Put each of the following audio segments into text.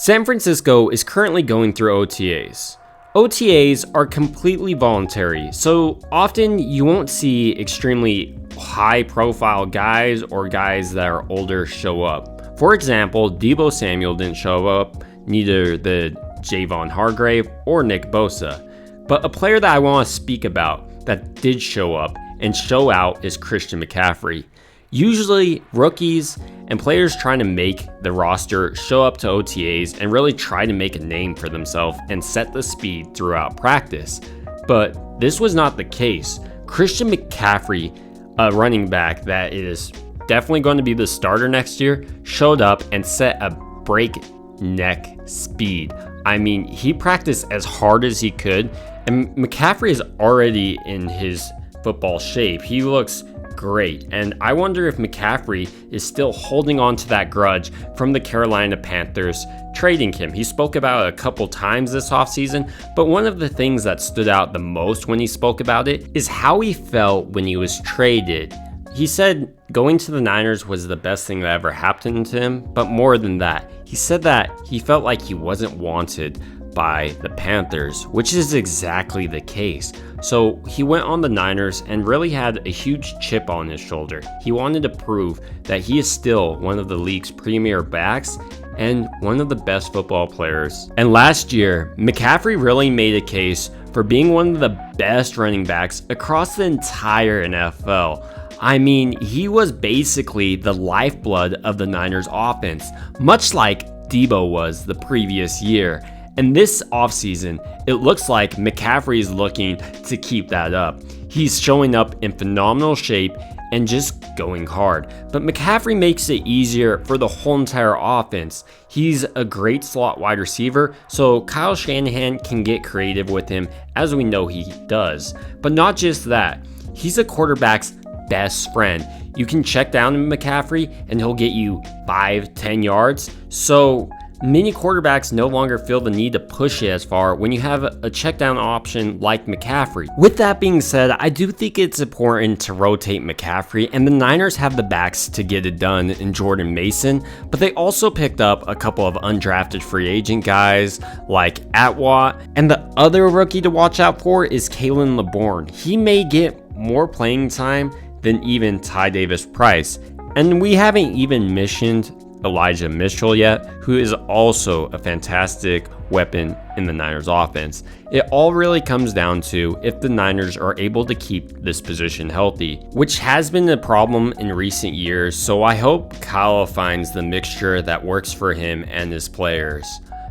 San Francisco is currently going through OTAs. OTAs are completely voluntary, so often you won't see extremely high profile guys or guys that are older show up. For example, Deebo Samuel didn't show up, neither did Javon Hargrave or Nick Bosa. But a player that I want to speak about that did show up and show out is Christian McCaffrey. Usually, rookies and players trying to make the roster show up to OTAs and really try to make a name for themselves and set the speed throughout practice. But this was not the case. Christian McCaffrey, a running back that is definitely going to be the starter next year, showed up and set a breakneck speed. I mean, he practiced as hard as he could, and McCaffrey is already in his football shape. He looks great, and I wonder if McCaffrey is still holding on to that grudge from the Carolina Panthers trading him. He spoke about it a couple times this offseason, but one of the things that stood out the most when he spoke about it is how he felt when he was traded. He said going to the Niners was the best thing that ever happened to him, but more than that, he said that he felt like he wasn't wanted by the Panthers, which is exactly the case. So he went on the Niners and really had a huge chip on his shoulder. He wanted to prove that he is still one of the league's premier backs and one of the best football players. And last year, McCaffrey really made a case for being one of the best running backs across the entire NFL. I mean, he was basically the lifeblood of the Niners offense, much like Deebo was the previous year. And this offseason, it looks like McCaffrey is looking to keep that up. He's showing up in phenomenal shape and just going hard. But McCaffrey makes it easier for the whole entire offense. He's a great slot wide receiver, so Kyle Shanahan can get creative with him, as we know he does. But not just that, he's a quarterback's best friend. You can check down to McCaffrey and he'll get you 5-10 yards. So many quarterbacks no longer feel the need to push it as far when you have a check down option like McCaffrey. With that being said, I do think it's important to rotate McCaffrey, and the Niners have the backs to get it done in Jordan Mason, but they also picked up a couple of undrafted free agent guys like Atwatt, and the other rookie to watch out for is Kalen LeBourne. He may get more playing time than even Ty Davis Price, and we haven't even mentioned Elijah Mitchell yet, who is also a fantastic weapon in the Niners offense. It all really comes down to if the Niners are able to keep this position healthy, which has been a problem in recent years, so I hope Kyle finds the mixture that works for him and his players.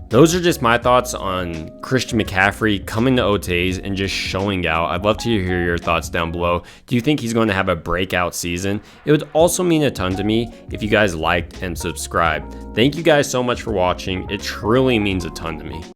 Those are just my thoughts on Christian McCaffrey coming to OTAs and just showing out. I'd love to hear your thoughts down below. Do you think he's going to have a breakout season? It would also mean a ton to me if you guys liked and subscribed. Thank you guys so much for watching. It truly means a ton to me.